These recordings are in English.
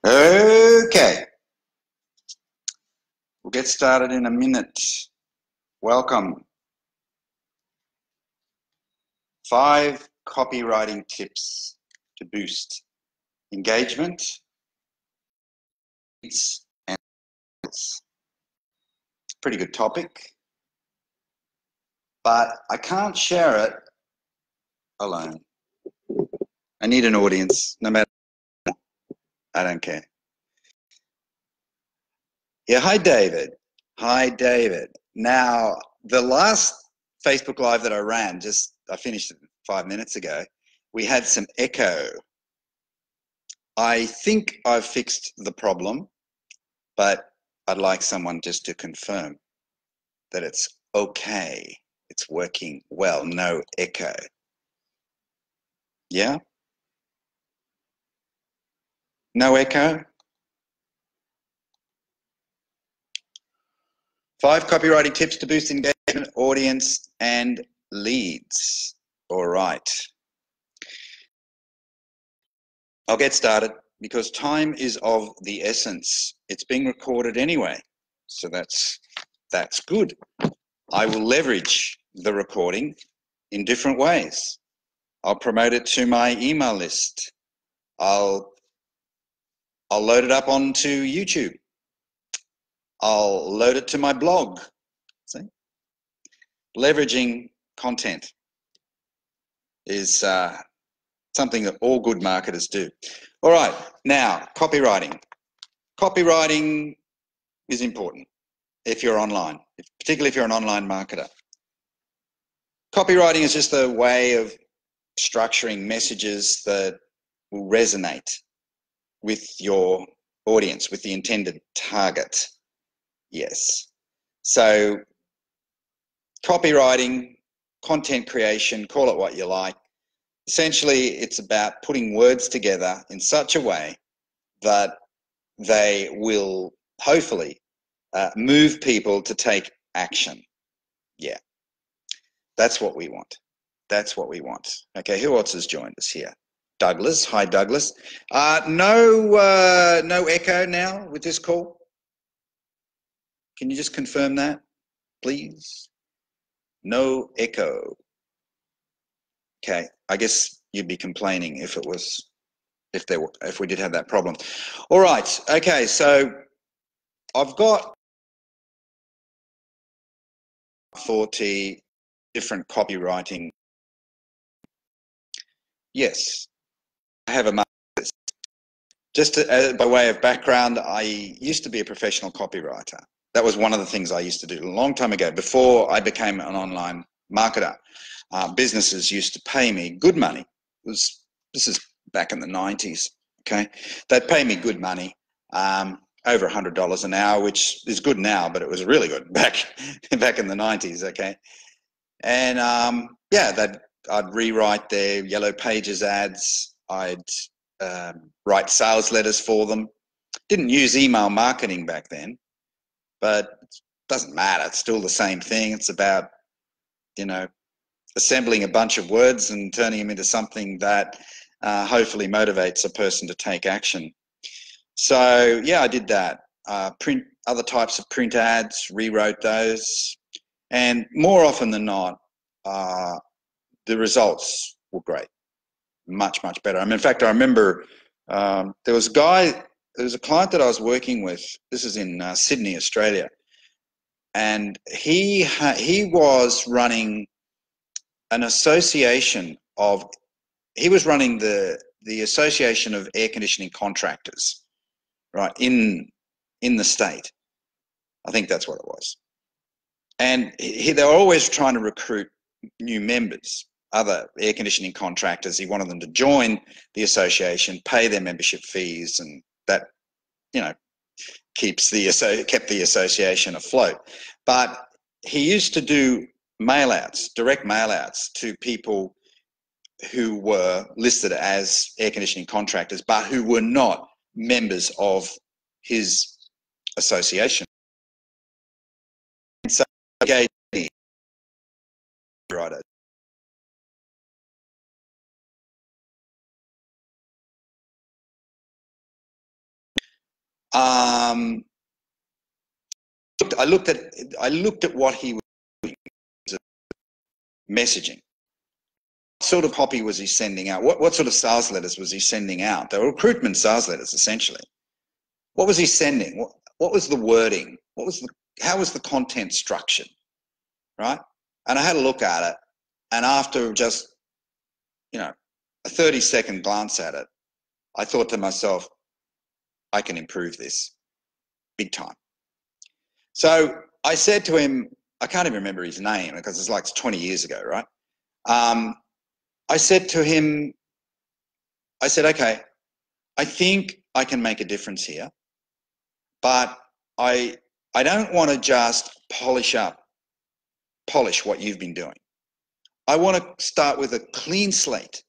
Okay, we'll get started in a minute. Welcome. 5 copywriting tips to boost engagement and it's a pretty good topic, but I can't share it alone. I need an audience, no matter. I don't care. Yeah, hi David. Hi David. Now, the last Facebook Live that I ran, I finished it 5 minutes ago, we had some echo. I think I've fixed the problem, but I'd like someone just to confirm that it's okay. It's working well, no echo. Yeah? No echo? 5 copywriting tips to boost engagement, audience, and leads. All right. I'll get started because time is of the essence. It's being recorded anyway, so that's good. I will leverage the recording in different ways. I'll promote it to my email list. I'll load it up onto YouTube. I'll load it to my blog. See? Leveraging content is something that all good marketers do. All right, now copywriting. Copywriting is important if you're online, particularly if you're an online marketer. Copywriting is just a way of structuring messages that will resonate with your audience, with the intended target. Yes. So copywriting, content creation, call it what you like. Essentially, it's about putting words together in such a way that they will hopefully move people to take action. Yeah, that's what we want. That's what we want. Okay, who else has joined us here? Douglas. Hi, Douglas. No echo now with this call. Can you just confirm that, please? No echo. Okay, I guess you'd be complaining if we did have that problem. All right. Okay, so I've got 40 different copywriting. Yes, I have a market. Just by way of background, I used to be a professional copywriter. That was one of the things I used to do a long time ago before I became an online marketer. Businesses used to pay me good money. This is back in the 90s. Okay, they'd pay me good money, over $100 an hour, which is good now, but it was really good back in the 90s. Okay, and yeah, I'd rewrite their Yellow Pages ads. I'd write sales letters for them. Didn't use email marketing back then, but it doesn't matter. It's still the same thing. It's about, assembling a bunch of words and turning them into something that hopefully motivates a person to take action. So yeah, I did that. Print other types of print ads, rewrote those, and more often than not, the results were great, much better. I mean, in fact, I remember there was a client that I was working with. This is in Sydney, Australia, and he was running an association of. He was running the Association of Air Conditioning Contractors, right, in the state. I think that's what it was. And they were always trying to recruit new members, other air conditioning contractors. He wanted them to join the association, pay their membership fees, and that, kept the association afloat. But he used to do direct mail outs to people who were listed as air conditioning contractors, but who were not members of his association. And so he gave me writer. I looked at what he was doing, messaging. What sort of copy was he sending out? What sort of sales letters was he sending out? They were recruitment sales letters, essentially. What was he sending? What was the wording? How was the content structured? Right? And I had a look at it, and after just, a 30-second glance at it, I thought to myself, I can improve this big time. So I said to him, I can't even remember his name because it's like 20 years ago, right? I said to him, okay, I think I can make a difference here, but I don't want to just polish what you've been doing. I want to start with a clean slate,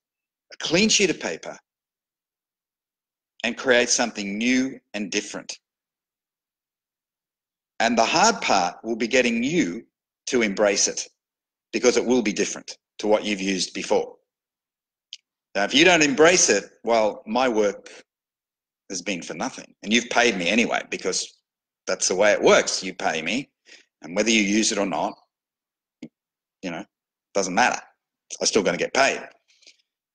a clean sheet of paper, and create something new and different. And the hard part will be getting you to embrace it, because it will be different to what you've used before. Now, if you don't embrace it, well, my work has been for nothing. And you've paid me anyway, because that's the way it works. You pay me, and whether you use it or not, doesn't matter. I'm still going to get paid.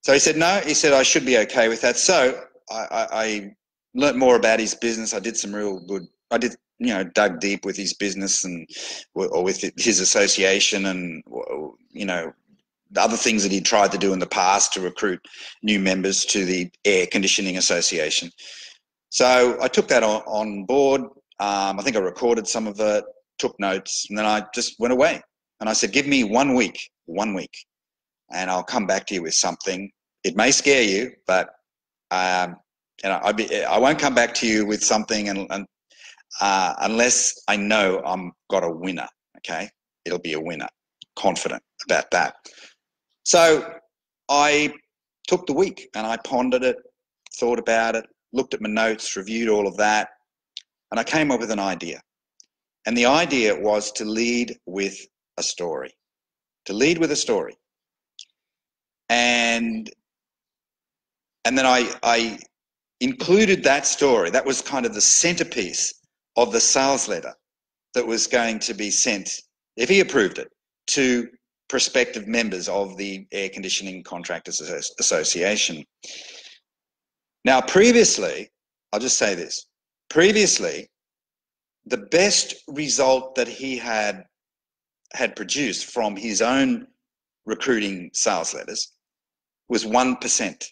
So he said, no, he said, I should be okay with that. So I learnt more about his business. I did some real good, dug deep with his business or with his association, and, the other things that he tried to do in the past to recruit new members to the Air Conditioning Association. So I took that on board. I think I recorded some of it, took notes, and then I just went away. And I said, give me 1 week, and I'll come back to you with something. It may scare you, but I won't come back to you with something unless I know I'm got a winner. Okay, it'll be a winner. Confident about that. So I took the week and I pondered it, thought about it, looked at my notes, reviewed all of that, and I came up with an idea. And the idea was to lead with a story. And then I included that story. That was kind of the centerpiece of the sales letter that was going to be sent, if he approved it, to prospective members of the Air Conditioning Contractors Association. Now, previously, I'll just say this, the best result that he had produced from his own recruiting sales letters was 1%,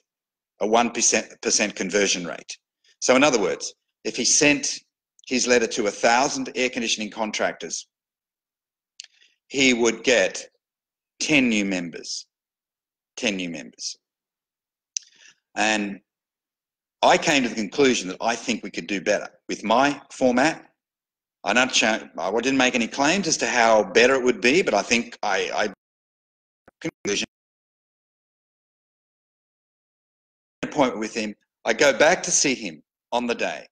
a 1% conversion rate. So in other words, if he sent his letter to 1,000 air conditioning contractors, he would get 10 new members. And I came to the conclusion that I think we could do better with my format. I didn't make any claims as to how better it would be, but I think I conclusion. Appointment with him. I go back to see him on the day,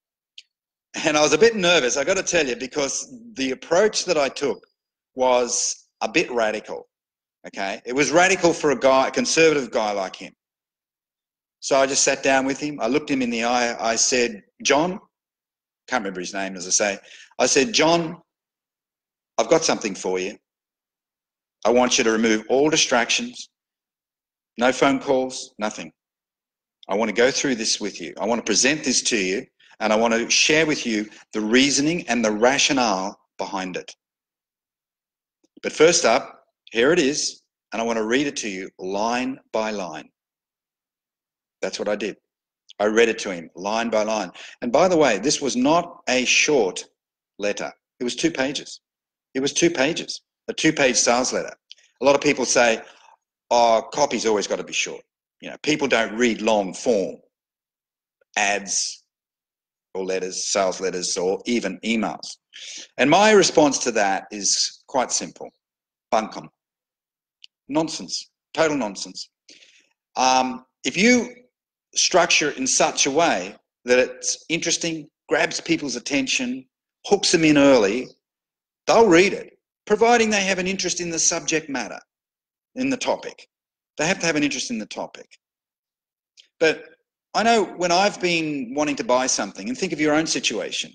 and I was a bit nervous, I got to tell you, because the approach that I took was a bit radical. Okay, it was radical for a conservative guy like him. So I just sat down with him. I looked him in the eye. I said, John, can't remember his name, as I say. I said, John, I've got something for you. I want you to remove all distractions, no phone calls, nothing. I want to go through this with you. I want to present this to you, and I want to share with you the reasoning and the rationale behind it. But first up, here it is, and I want to read it to you line by line. That's what I did. I read it to him line by line. And by the way, this was not a short letter. It was 2 pages. It was 2 pages, a 2-page sales letter. A lot of people say, oh, copy's always got to be short. People don't read long form ads or letters, sales letters, or even emails. And my response to that is quite simple. Bunkum. Nonsense. Total nonsense. If you structure it in such a way that it's interesting, grabs people's attention, hooks them in early, they'll read it, providing they have an interest in the subject matter, in the topic. They have to have an interest in the topic. But I know when I've been wanting to buy something, and think of your own situation.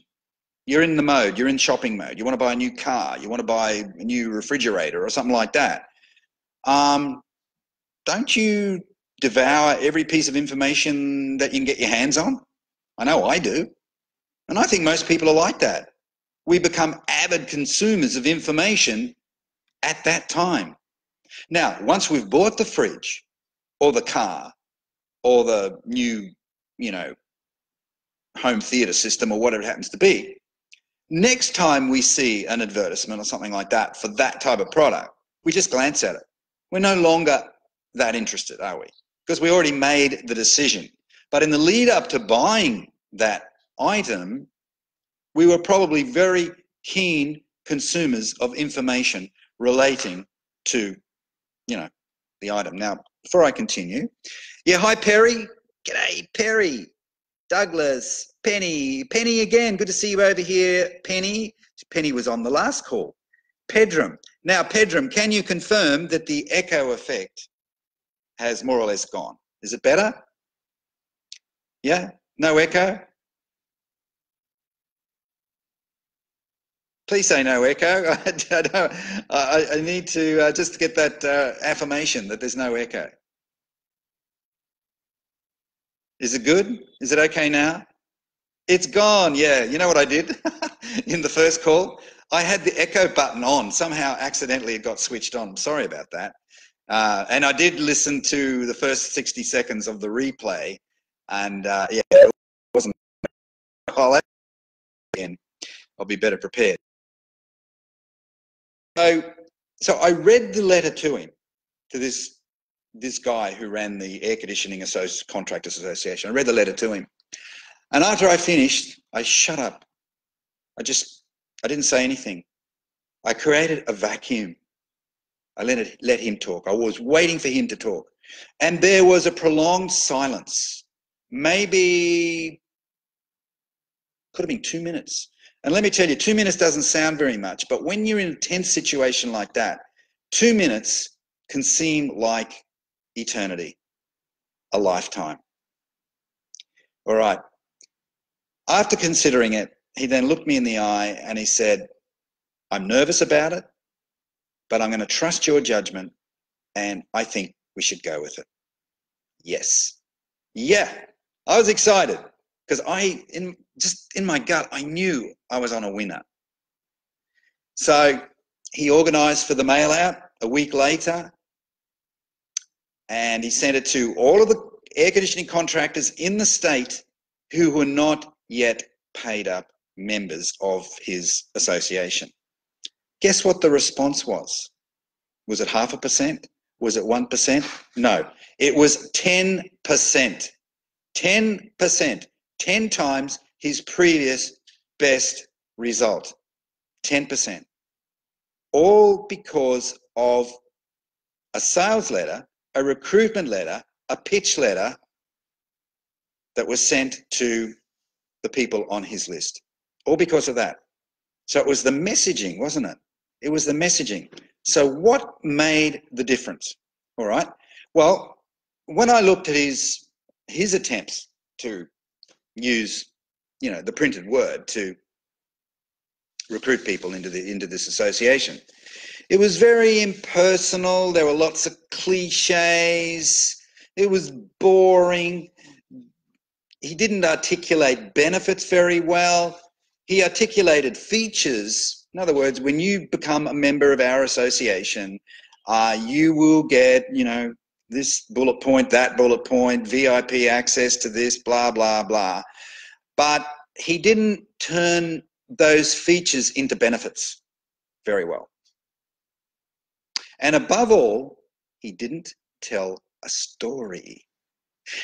You're in the mode, you're in shopping mode. You want to buy a new car, you want to buy a new refrigerator or something like that. Don't you devour every piece of information that you can get your hands on? I know I do. And I think most people are like that. We become avid consumers of information at that time. Now, once we've bought the fridge or the car or the new, home theater system or whatever it happens to be, next time we see an advertisement or something like that for that type of product, we just glance at it. We're no longer that interested, are we? Because we already made the decision. But in the lead up to buying that item, we were probably very keen consumers of information relating to, the item. Now, before I continue, hi, Perry. G'day, Perry. Douglas, Penny again. Good to see you over here, Penny. Penny was on the last call. Pedram. Now, Pedram, can you confirm that the echo effect has more or less gone? Is it better? Yeah? No echo? Please say no echo. I need to just get that affirmation that there's no echo. Is it good? Is it okay now? It's gone, yeah. You know what I did in the first call? I had the echo button on. Somehow, accidentally, it got switched on. Sorry about that. And I did listen to the first 60 seconds of the replay. And, it wasn't. I'll be better prepared. So I read the letter to him, to this guy who ran the Air Conditioning Contractors Association. I read the letter to him. And after I finished, I shut up. I didn't say anything. I created a vacuum. I let him talk. I was waiting for him to talk. And there was a prolonged silence. Maybe, could have been 2 minutes. And let me tell you, 2 minutes doesn't sound very much, but when you're in a tense situation like that, 2 minutes can seem like eternity, a lifetime. All right. After considering it, he then looked me in the eye and he said, I'm nervous about it, but I'm going to trust your judgment and I think we should go with it. Yes. Yeah. I was excited because in my gut, I knew I was on a winner. So he organized for the mail out a week later and he sent it to all of the air conditioning contractors in the state who were not yet paid up members of his association. Guess what the response was? Was it 0.5%? Was it 1%? No, it was 10%. 10%. 10 times his previous best result. 10%. All because of a sales letter, a recruitment letter, a pitch letter that was sent to the people on his list. All because of that. So it was the messaging, wasn't it? It was the messaging. So what made the difference? All right. Well, when I looked at his attempts to use, the printed word to recruit people into this association, it was very impersonal. There were lots of cliches. It was boring. He didn't articulate benefits very well. He articulated features. In other words, when you become a member of our association, you will get, this bullet point, that bullet point, VIP access to this, blah, blah, blah. But he didn't turn those features into benefits very well. And above all, he didn't tell a story.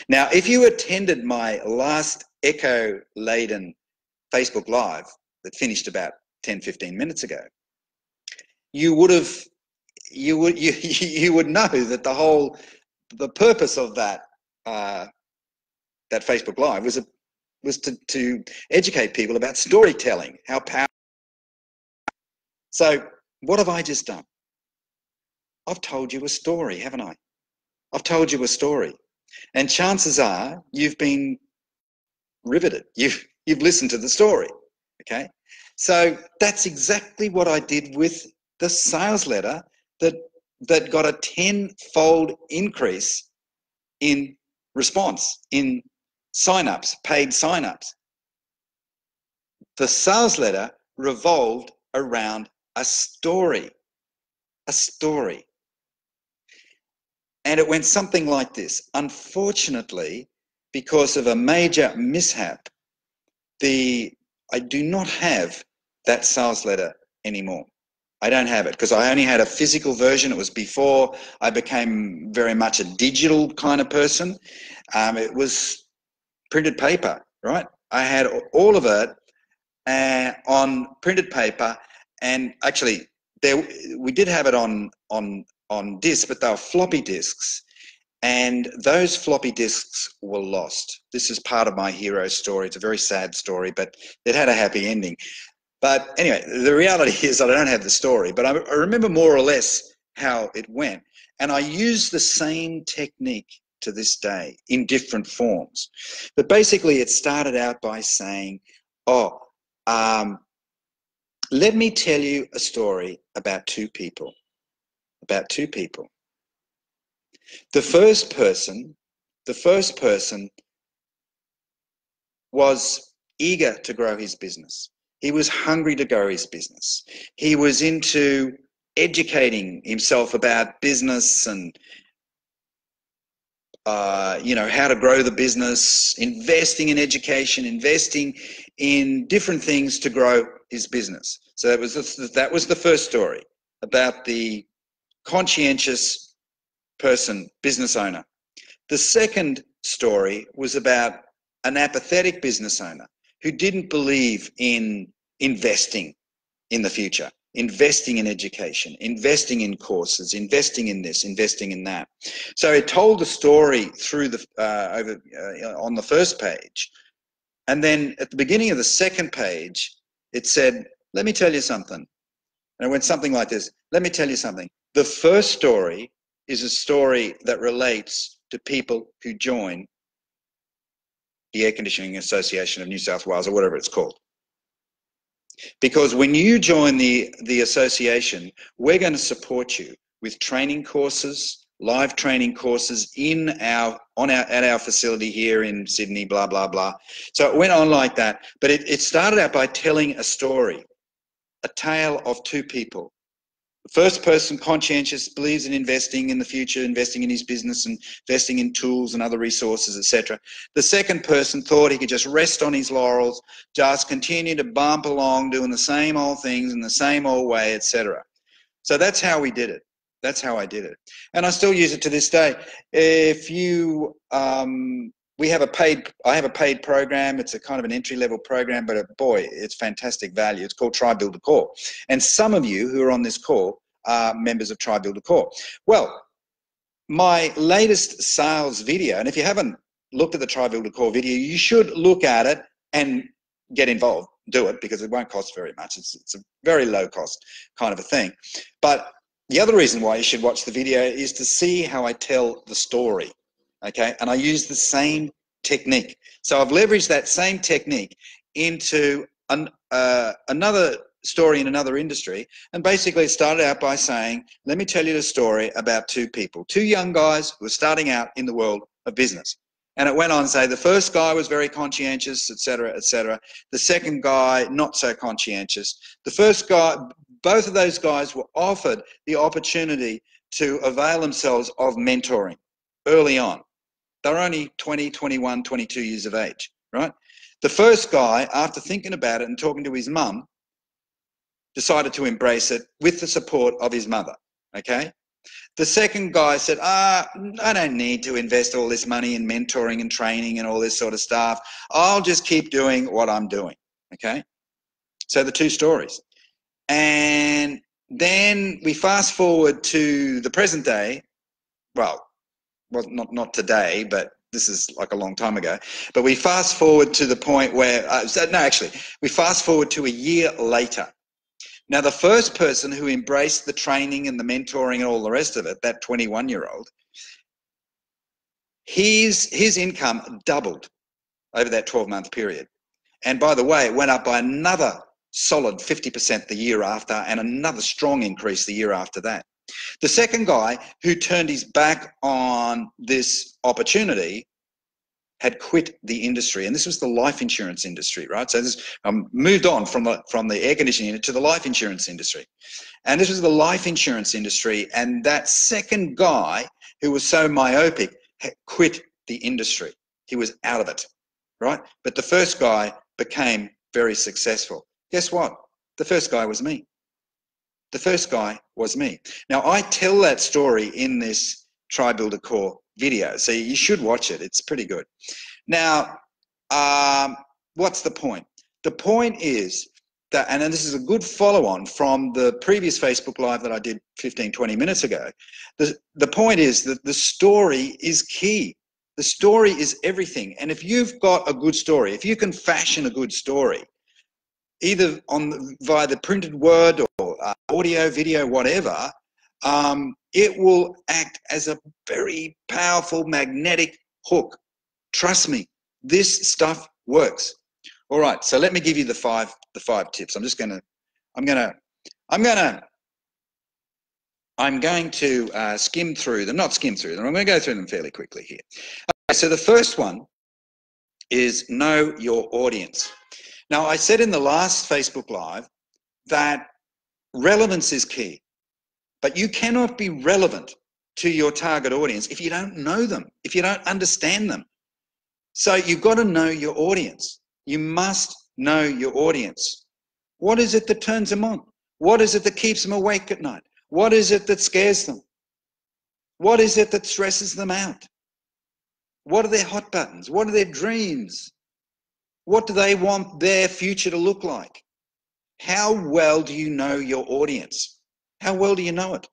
Now, if you attended my last echo-laden Facebook Live that finished about 10, 15 minutes ago, you would know that the purpose of that Facebook Live was to educate people about storytelling, how powerful. So what have I just done? I've told you a story, haven't I? I've told you a story. And chances are you've been riveted. You've listened to the story, okay? So that's exactly what I did with the sales letter that got a 10-fold increase in response, in sign-ups, paid sign-ups. The sales letter revolved around a story. A story. And it went something like this. Unfortunately, because of a major mishap, I do not have that sales letter anymore. I don't have it because I only had a physical version. It was before I became very much a digital kind of person. It was printed paper, right? I had all of it on printed paper, and actually we did have it on disc, but they were floppy disks. And those floppy disks were lost. This is part of my hero story. It's a very sad story, but it had a happy ending. But anyway, the reality is that I don't have the story, but I remember more or less how it went. And I use the same technique to this day in different forms. But basically, it started out by saying, let me tell you a story about two people. The first person was eager to grow his business. He was hungry to grow his business. He was into educating himself about business and, how to grow the business, investing in education, investing in different things to grow his business. So that was the first story about the conscientious person, business owner. The second story was about an apathetic business owner who didn't believe in investing in the future, investing in education, investing in courses, investing in this, investing in that. So it told the story through on the first page, and then at the beginning of the second page, it said, "Let me tell you something." And it went something like this: "Let me tell you something. The first story is a story that relates to people who join the Air Conditioning Association of New South Wales," or whatever it's called. Because when you join the association, we're going to support you with training courses, live training courses at our facility here in Sydney, blah, blah, blah. So it went on like that. But it started out by telling a story, a tale of two people. The first person, conscientious, believes in investing in the future, investing in his business and investing in tools and other resources, etc. The second person thought he could just rest on his laurels, just continue to bump along doing the same old things in the same old way, etc. So that's how we did it. That's how I did it. And I still use it to this day. If you, I have a paid program. It's a kind of an entry-level program, but boy, it's fantastic value. It's called Try Build a Core. And some of you who are on this call are members of Try Build a Core. Well, my latest sales video, and if you haven't looked at the Try Build a Core video, you should look at it and get involved. Do it, because it won't cost very much. It's a very low cost kind of a thing. But the other reason why you should watch the video is to see how I tell the story. Okay, and I use the same technique. So I've leveraged that same technique into another story in another industry. And basically it started out by saying, let me tell you the story about two people, two young guys who were starting out in the world of business. And it went on to say the first guy was very conscientious, etc., etc. The second guy, not so conscientious. The first guy, both of those guys were offered the opportunity to avail themselves of mentoring early on. They were only 20, 21, 22 years of age, right? The first guy, after thinking about it and talking to his mum, decided to embrace it with the support of his mother, okay? The second guy said, I don't need to invest all this money in mentoring and training and all this sort of stuff. I'll just keep doing what I'm doing, okay? So the two stories. And then we fast forward to the present day. Well, not today, but this is like a long time ago. But we fast forward to the point where, we fast forward to a year later. Now, the first person who embraced the training and the mentoring and all the rest of it, that 21-year-old, his income doubled over that 12-month period. And by the way, it went up by another solid 50% the year after, and another strong increase the year after that. The second guy who turned his back on this opportunity had quit the industry, and this was the life insurance industry, right? So this moved on from the air conditioning unit to the life insurance industry. And this was the life insurance industry, and that second guy who was so myopic had quit the industry. He was out of it, right? But the first guy became very successful. Guess what? The first guy was me. The first guy was me. Now, I tell that story in this Try Build a Core video, so you should watch it. It's pretty good. Now, what's the point? The point is that, and this is a good follow-on from the previous Facebook Live that I did 15, 20 minutes ago. The point is that the story is key. The story is everything. And if you've got a good story, if you can fashion a good story, either via the printed word or audio, video, whatever, it will act as a very powerful magnetic hook. Trust me, this stuff works. All right, so let me give you the five tips. I'm going to skim through them, not skim through them. I'm going to go through them fairly quickly here. Okay, so the first one is know your audience. Now, I said in the last Facebook Live that relevance is key, but you cannot be relevant to your target audience if you don't know them, if you don't understand them. So you've got to know your audience. You must know your audience. What is it that turns them on? What is it that keeps them awake at night? What is it that scares them? What is it that stresses them out? What are their hot buttons? What are their dreams? What do they want their future to look like? How well do you know your audience? How well do you know it?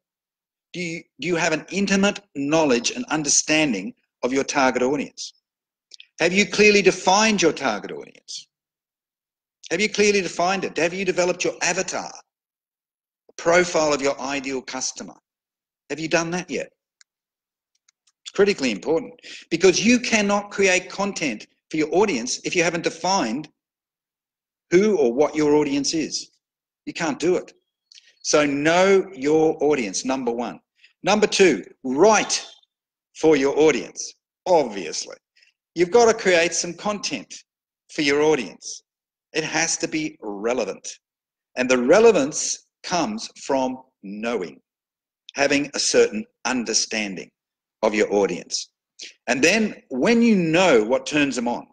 Do you have an intimate knowledge and understanding of your target audience? Have you clearly defined your target audience? Have you clearly defined it? Have you developed your avatar, a profile of your ideal customer? Have you done that yet? It's critically important, because you cannot create content for your audience if you haven't defined who or what your audience is. You can't do it. So know your audience, number one. Number two, write for your audience, obviously. You've got to create some content for your audience. It has to be relevant. And the relevance comes from knowing, having a certain understanding of your audience. And then when you know what turns them on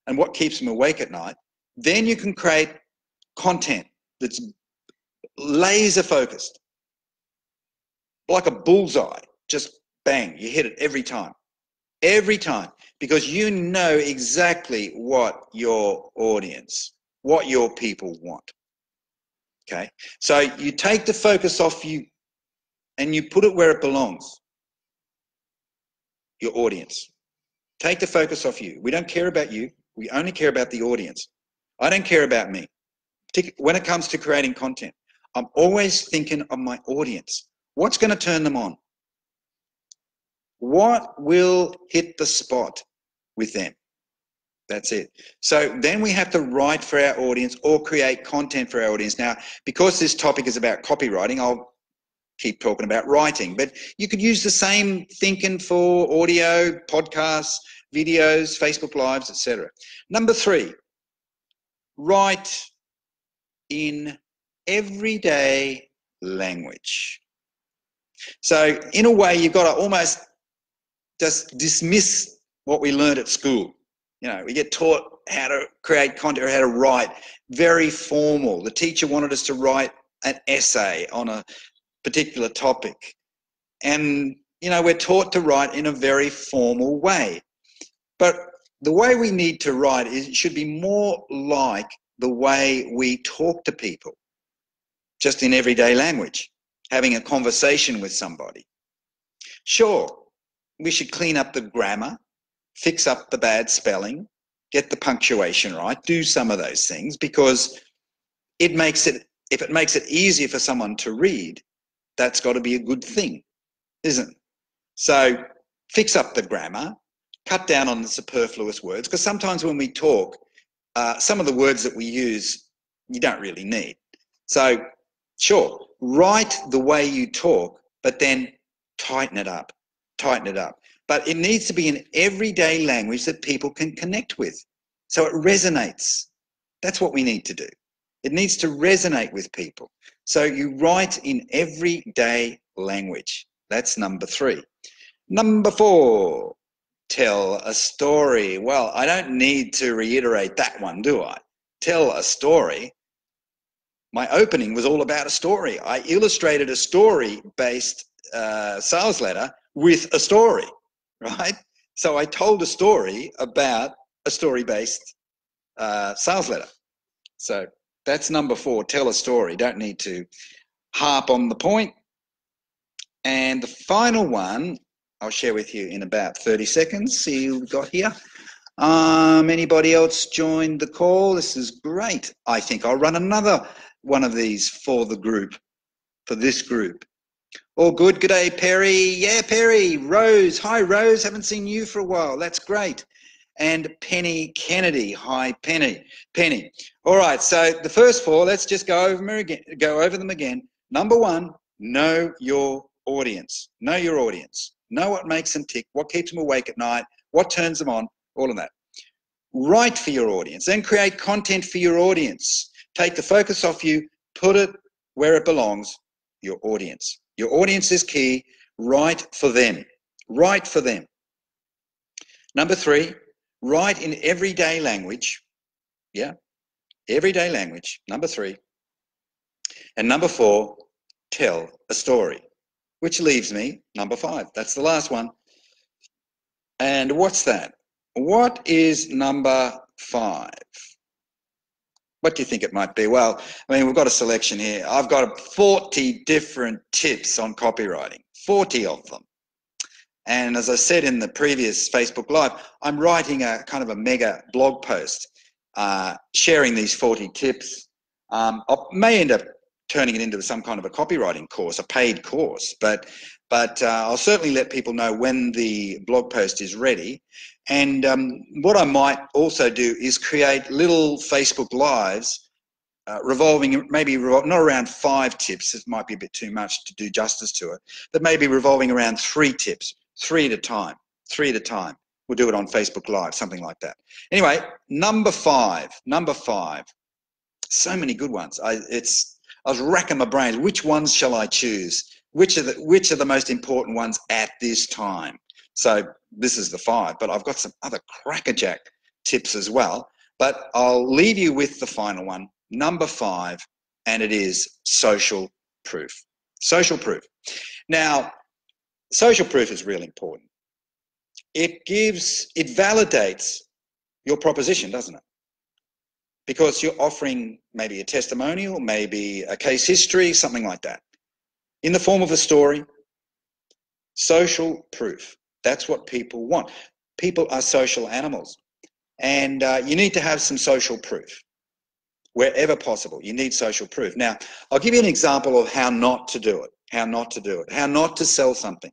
and what keeps them awake at night, then you can create content that's laser focused, like a bullseye. Just bang, you hit it every time, because you know exactly what your audience, what your people want. Okay, so you take the focus off you and you put it where it belongs. Your audience. Take the focus off you. We don't care about you. We only care about the audience. I don't care about me. When it comes to creating content, I'm always thinking of my audience. What's going to turn them on? What will hit the spot with them? That's it. So then we have to write for our audience or create content for our audience. Now, because this topic is about copywriting, I'll keep talking about writing, but you could use the same thinking for audio, podcasts, videos, Facebook Lives, etc. Number three, write in everyday language. So in a way, you've got to almost just dismiss what we learned at school. You know, we get taught how to create content or how to write, very formal. The teacher wanted us to write an essay on a particular topic. And, you know, we're taught to write in a very formal way. But the way we need to write is, should be more like the way we talk to people, just in everyday language, having a conversation with somebody. Sure, we should clean up the grammar, fix up the bad spelling, get the punctuation right, do some of those things, because it makes it, if it makes it easier for someone to read, that's got to be a good thing, isn't it? So fix up the grammar, cut down on the superfluous words, because sometimes when we talk, some of the words that we use, you don't really need. So, sure, write the way you talk, but then tighten it up, tighten it up. But it needs to be in everyday language that people can connect with. So it resonates. That's what we need to do. It needs to resonate with people. So you write in everyday language. That's number 3. Number 4, tell a story. Well, I don't need to reiterate that one, do I? Tell a story. My opening was all about a story. I illustrated a story-based sales letter with a story, right? So I told a story about a story-based sales letter. So that's number 4, tell a story. Don't need to harp on the point. And the final one, I'll share with you in about 30 seconds. See who we've got here. Anybody else joined the call? This is great. I think I'll run another one of these for the group, for this group. All good. Good day, Perry. Yeah, Perry. Rose. Hi, Rose. Haven't seen you for a while. That's great. And Penny Kennedy. Hi, Penny. Penny. All right. So the first 4, let's just go over them again. Number 1, know your audience. Know your audience. Know what makes them tick, what keeps them awake at night, what turns them on, all of that. Write for your audience. Then create content for your audience. Take the focus off you, put it where it belongs, your audience. Your audience is key. Write for them. Write for them. Number 3, write in everyday language. Yeah, everyday language. Number 3. And number 4, tell a story, which leaves me number 5. That's the last one. And what's that? What is number 5? What do you think it might be? Well, I mean, we've got a selection here. I've got 40 different tips on copywriting, 40 of them. And as I said in the previous Facebook Live, I'm writing a kind of a mega blog post, sharing these 40 tips. I may end up turning it into some kind of a copywriting course, a paid course, but I'll certainly let people know when the blog post is ready. And what I might also do is create little Facebook Lives revolving, maybe not around 5 tips, it might be a bit too much to do justice to it, but maybe revolving around 3 tips, 3 at a time, 3 at a time. We'll do it on Facebook Live, something like that. Anyway, number 5, so many good ones. I was racking my brains. Which ones shall I choose? Which are the most important ones at this time? So this is the 5, but I've got some other crackerjack tips as well. But I'll leave you with the final one, number 5, and it is social proof. Social proof. Now, social proof is really important. It validates your proposition, doesn't it? Because you're offering maybe a testimonial, maybe a case history, something like that, in the form of a story. Social proof. That's what people want. People are social animals. And you need to have some social proof. Wherever possible, you need social proof. Now, I'll give you an example of how not to do it, how not to sell something.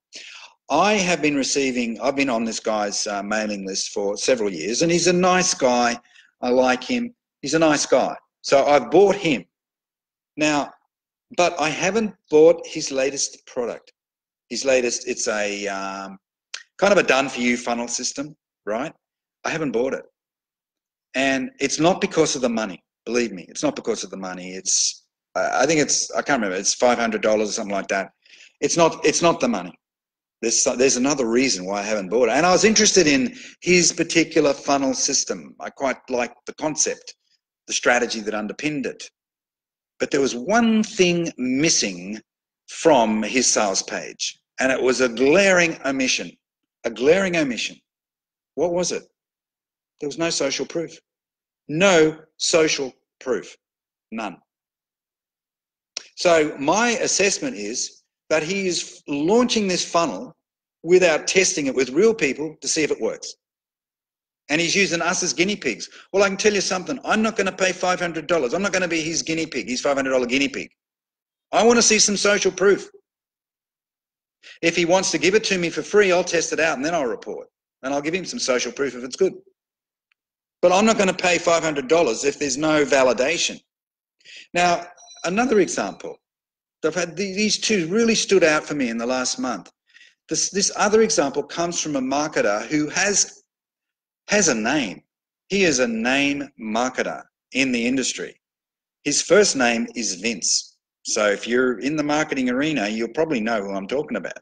I've been on this guy's mailing list for several years, and he's a nice guy. I like him. He's a nice guy. So I've bought him. Now, but I haven't bought his latest product. His latest, it's a kind of a done-for-you funnel system, right? I haven't bought it. And it's not because of the money. Believe me, it's not because of the money. It's, I think it's, I can't remember, it's $500 or something like that. It's not the money. There's another reason why I haven't bought it. And I was interested in his particular funnel system. I quite liked the concept, the strategy that underpinned it. But there was one thing missing from his sales page, and it was a glaring omission. A glaring omission. What was it? There was no social proof. No social proof. None. So my assessment is that he is launching this funnel without testing it with real people to see if it works. And he's using us as guinea pigs. Well, I can tell you something. I'm not going to pay $500. I'm not going to be his guinea pig, his $500 guinea pig. I want to see some social proof. If he wants to give it to me for free, I'll test it out and then I'll report. and I'll give him some social proof if it's good. But I'm not going to pay $500 if there's no validation. Now, another example. I've had these two really stood out for me in the last month. This other example comes from a marketer who has a name. He is a name marketer in the industry. His first name is Vince. So if you're in the marketing arena, you'll probably know who I'm talking about.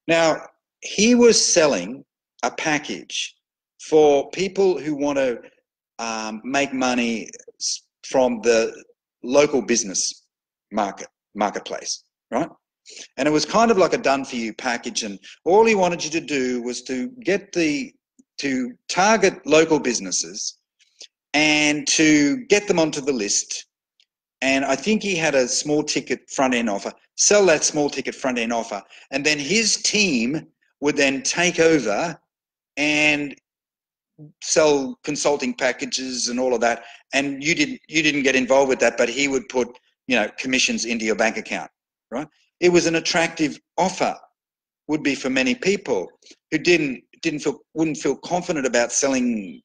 Now, he was selling a package for people who want to make money from the local business marketplace, right? And it was kind of like a done-for-you package, and all he wanted you to do was to target local businesses and to get them onto the list. And I think he had a small ticket front-end offer, sell that small ticket front-end offer, and then his team would then take over and sell consulting packages and all of that. And you didn't get involved with that, but he would put, you know, commissions into your bank account, right? It was an attractive offer, would be for many people who wouldn't feel confident about selling,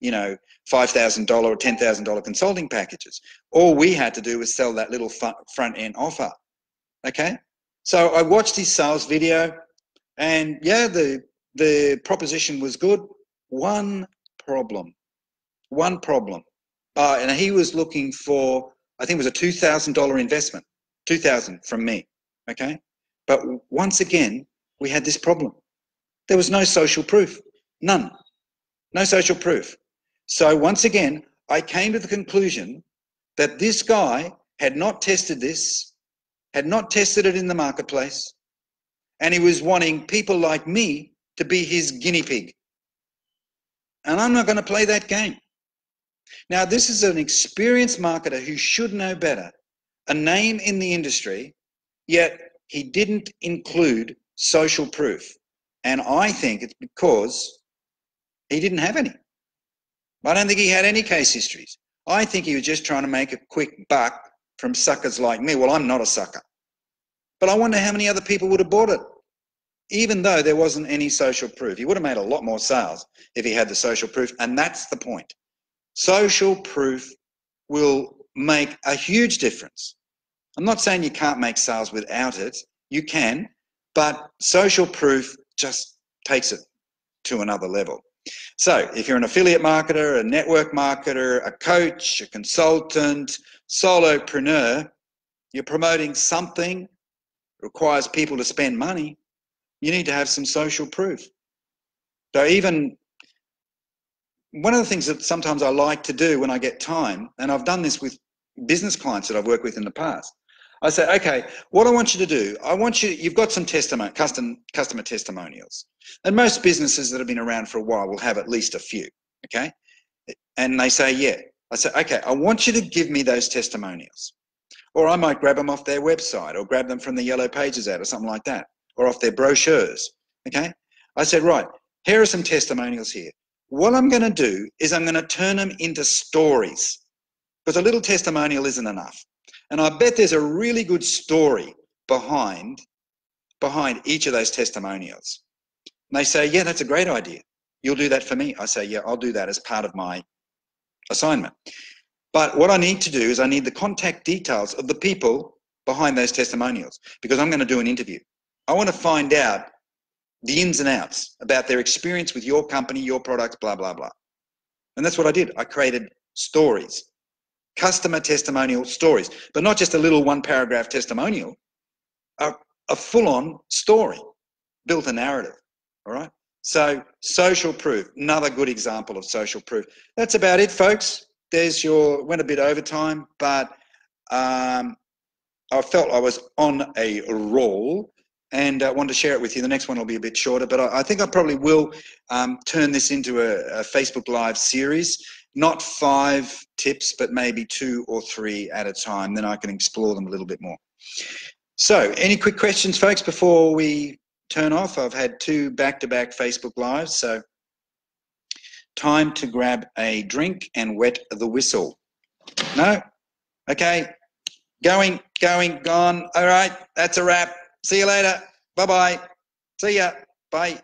you know, $5,000 or $10,000 consulting packages. All we had to do was sell that little front-end offer, okay? So I watched his sales video, and yeah, the proposition was good. One problem. And he was looking for, I think it was a $2,000 investment, $2,000 from me, okay? But once again, we had this problem. There was no social proof, none, no social proof. So once again, I came to the conclusion that this guy had not tested this, had not tested it in the marketplace, and he was wanting people like me to be his guinea pig. And I'm not going to play that game. Now, this is an experienced marketer who should know better, a name in the industry, yet he didn't include social proof. And I think it's because he didn't have any. I don't think he had any case histories. I think he was just trying to make a quick buck from suckers like me. Well, I'm not a sucker. But I wonder how many other people would have bought it, even though there wasn't any social proof. He would have made a lot more sales if he had the social proof, and that's the point. Social proof will make a huge difference. I'm not saying you can't make sales without it. You can, but social proof just takes it to another level. So if you're an affiliate marketer, a network marketer, a coach, a consultant, solopreneur, you're promoting something that requires people to spend money, you need to have some social proof. So even one of the things that sometimes I like to do when I get time, and I've done this with business clients that I've worked with in the past, I say, okay, what I want you to do, you've got some customer testimonials. And most businesses that have been around for a while will have at least a few, okay? And they say, yeah. I say, okay, I want you to give me those testimonials. Or I might grab them off their website, or grab them from the Yellow Pages ad or something like that, or off their brochures, okay? I said, right, here are some testimonials here. What I'm going to do is I'm going to turn them into stories, because a little testimonial isn't enough. And I bet there's a really good story behind each of those testimonials. And they say, yeah, that's a great idea. You'll do that for me? I say, yeah, I'll do that as part of my assignment. But what I need to do is I need the contact details of the people behind those testimonials, because I'm going to do an interview. I want to find out the ins and outs about their experience with your company, your products, blah, blah, blah. And that's what I did. I created stories. Customer testimonial stories, but not just a little one-paragraph testimonial, a full-on story, built a narrative, all right? So social proof, another good example of social proof. That's about it, folks. Went a bit over time, but I felt I was on a roll, and I wanted to share it with you. The next one will be a bit shorter, but I think I probably will turn this into a Facebook Live series. Not 5 tips, but maybe 2 or 3 at a time. Then I can explore them a little bit more. So any quick questions, folks, before we turn off? I've had 2 back-to-back Facebook Lives, so time to grab a drink and wet the whistle. No? Okay. Going, gone. All right. That's a wrap. See you later. Bye-bye. See ya. Bye.